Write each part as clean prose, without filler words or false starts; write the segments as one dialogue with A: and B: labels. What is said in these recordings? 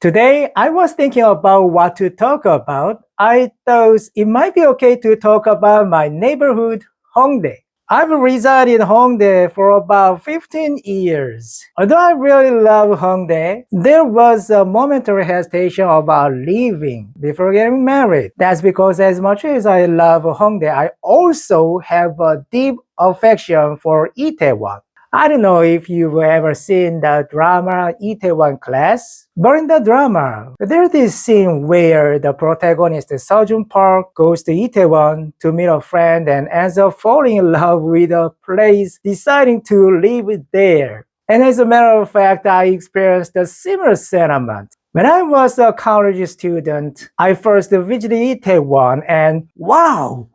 A: Today, I was thinking about what to talk about. I thought it might be okay to talk about my neighborhood, Hongdae. I've resided in Hongdae for about 15 years. Although I really love Hongdae, there was a momentary hesitation about leaving before getting married. That's because as much as I love Hongdae, I also have a deep affection for Itaewon. I don't know if you've ever seen the drama Itaewon Class, but in the drama, there's this scene where the protagonist Seojun Park goes to Itaewon to meet a friend and ends up falling in love with a place, deciding to live there. And as a matter of fact, I experienced a similar sentiment. When I was a college student, I first visited Itaewon and wow,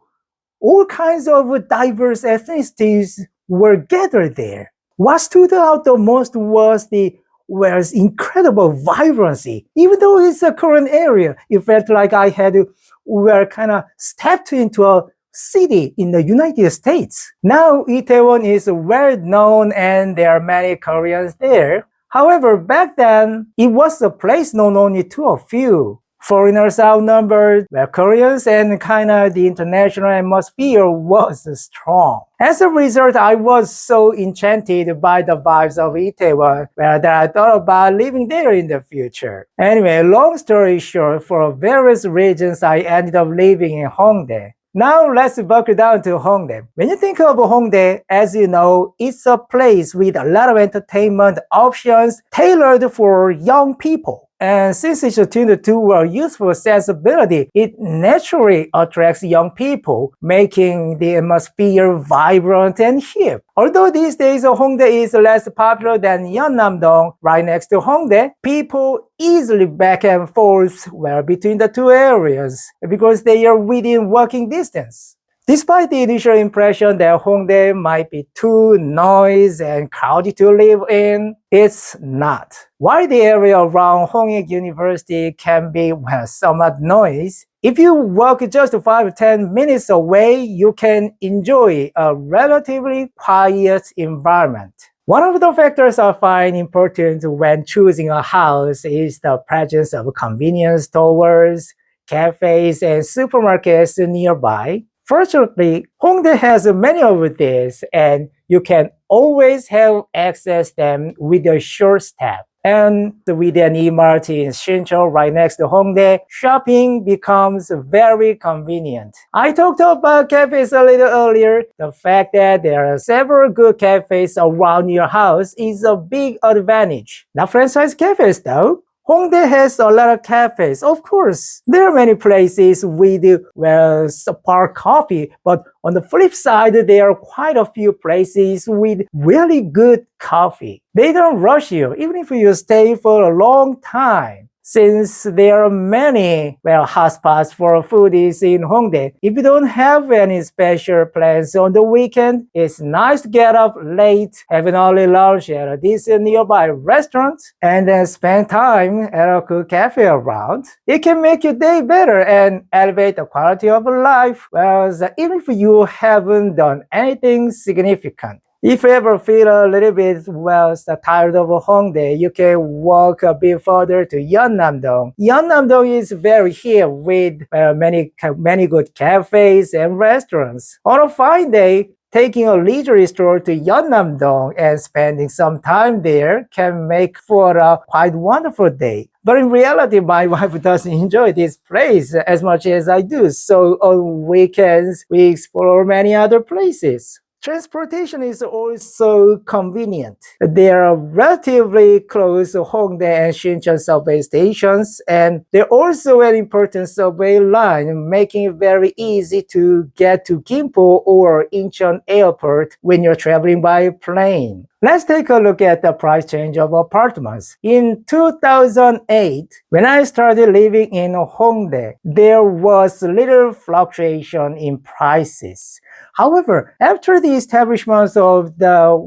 A: all kinds of diverse ethnicities were gathered there. What stood out the most was the incredible vibrancy. Even though it's a current area, it felt like I had were kind of stepped into a city in the United States. Now Itaewon is well known and there are many Koreans there. However, back then, it was a place known only to a few. Foreigners outnumbered, where Koreans and kind of the international atmosphere was strong. As a result, I was so enchanted by the vibes of Itaewon that I thought about living there in the future. Anyway, long story short, for various reasons, I ended up living in Hongdae. Now let's buckle down to Hongdae. When you think of Hongdae, as you know, it's a place with a lot of entertainment options tailored for young people. And since it's tuned to a youthful sensibility, it naturally attracts young people, making the atmosphere vibrant and hip. Although these days Hongdae is less popular than Yeonnam-dong, right next to Hongdae, people easily back and forth between the two areas because they are within walking distance. Despite the initial impression that Hongdae might be too noisy and crowded to live in, it's not. While the area around Hongik University can be somewhat noisy, if you walk just 5 to 10 minutes away, you can enjoy a relatively quiet environment. One of the factors I find important when choosing a house is the presence of convenience stores, cafes, and supermarkets nearby. Fortunately, Hongdae has many of these, and you can always have access to them with a short step. And with an E-Mart in Shincheon right next to Hongdae, shopping becomes very convenient. I talked about cafes a little earlier. The fact that there are several good cafes around your house is a big advantage. Not franchise cafes though. Hongdae has a lot of cafes. Of course, there are many places with subpar coffee, but on the flip side, there are quite a few places with really good coffee. They don't rush you, even if you stay for a long time. Since there are many hotspots for foodies in Hongdae, if you don't have any special plans on the weekend, it's nice to get up late, have an early lunch at a decent nearby restaurant, and then spend time at a good cafe around. It can make your day better and elevate the quality of life, even if you haven't done anything significant. If you ever feel a little bit tired of Hongdae, you can walk a bit further to Yeonnam-dong. Yeonnam-dong is very here with many good cafes and restaurants. On a fine day, taking a leisurely stroll to Yeonnam-dong and spending some time there can make for a quite wonderful day. But in reality, my wife doesn't enjoy this place as much as I do. So on weekends, we explore many other places. Transportation is also convenient. There are relatively close Hongdae and Shincheon subway stations, and they're also an important subway line, making it very easy to get to Gimpo or Incheon Airport when you're traveling by plane. Let's take a look at the price change of apartments. In 2008, when I started living in Hongdae, there was little fluctuation in prices. However, after the establishment of the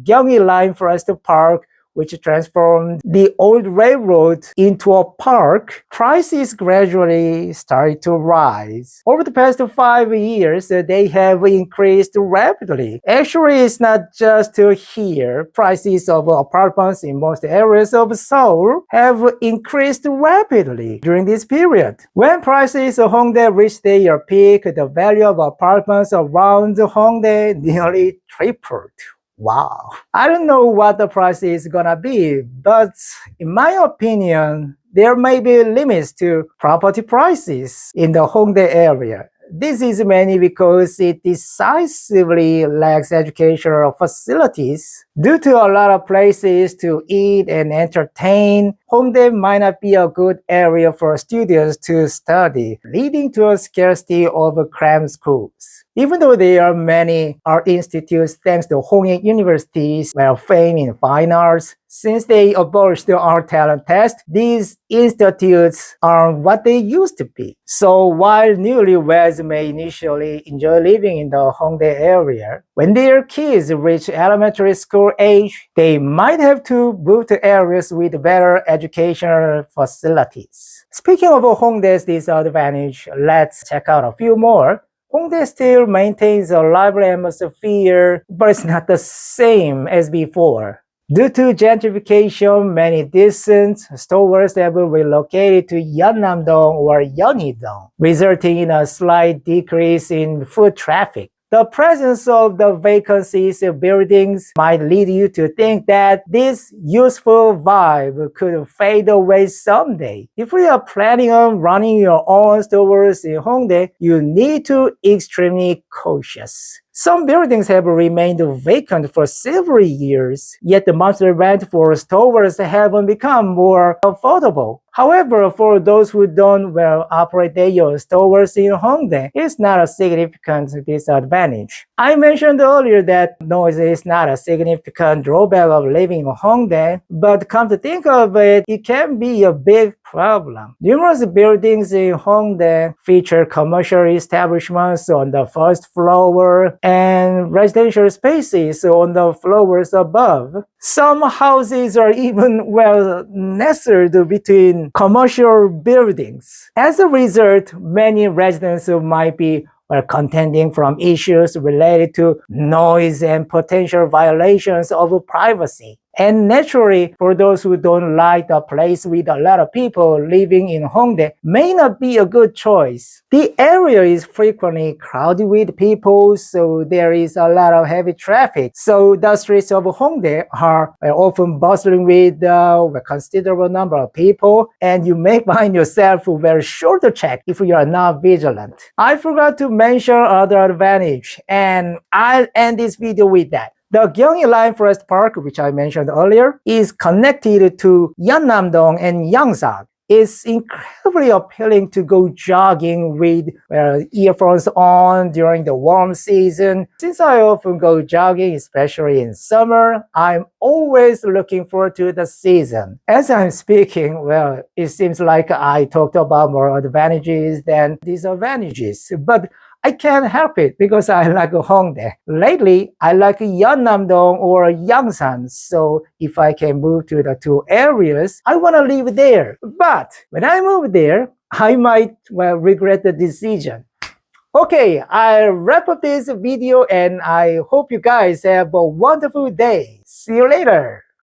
A: Gyeonggi Line Forest Park, which transformed the old railroad into a park, prices gradually started to rise. Over the past 5 years, they have increased rapidly. Actually, it's not just here. Prices of apartments in most areas of Seoul have increased rapidly during this period. When prices of Hongdae reached their peak, the value of apartments around Hongdae nearly tripled. Wow. I don't know what the price is gonna be, but in my opinion, there may be limits to property prices in the Hongdae area. This is mainly because it decisively lacks educational facilities. Due to a lot of places to eat and entertain, Hongdae might not be a good area for students to study, leading to a scarcity of cram schools. Even though there are many art institutes thanks to Hongdae University's fame in fine arts, since they abolished the art talent test, these institutes aren't what they used to be. So while newlyweds may initially enjoy living in the Hongdae area, when their kids reach elementary school age, they might have to move to areas with better educational facilities. Speaking of Hongdae's disadvantage, let's check out a few more. Hongdae still maintains a lively atmosphere, but it's not the same as before. Due to gentrification, many decent stores have relocated to Yeonnam-dong or Yeonhee-dong, resulting in a slight decrease in foot traffic. The presence of the vacancies in buildings might lead you to think that this useful vibe could fade away someday. If you are planning on running your own stores in Hongdae, you need to be extremely cautious. Some buildings have remained vacant for several years, yet the monthly rent for stores haven't become more affordable. However, for those who don't operate their stores in Hongdae, it's not a significant disadvantage. I mentioned earlier that noise is not a significant drawback of living in Hongdae, but come to think of it, it can be a big problem. Numerous buildings in Hongdae feature commercial establishments on the first floor and residential spaces on the floors above. Some houses are even nestled between commercial buildings. As a result, many residents might be contending from issues related to noise and potential violations of privacy. And naturally, for those who don't like a place with a lot of people living in Hongdae, may not be a good choice. The area is frequently crowded with people, so there is a lot of heavy traffic. So the streets of Hongdae are often bustling with a considerable number of people, and you may find yourself very short to check if you are not vigilant. I forgot to mention other advantage, and I'll end this video with that. The Gyeonggi Line Forest Park, which I mentioned earlier, is connected to Yeonnam-dong and Yangsan. It's incredibly appealing to go jogging with earphones on during the warm season. Since I often go jogging, especially in summer, I'm always looking forward to the season. As I'm speaking, it seems like I talked about more advantages than disadvantages, but I can't help it because I like Hongdae. Lately, I like Yeonnam-dong or Yangsan, so if I can move to the two areas, I want to live there. But when I move there, I might regret the decision. Okay, I'll wrap up this video and I hope you guys have a wonderful day. See you later.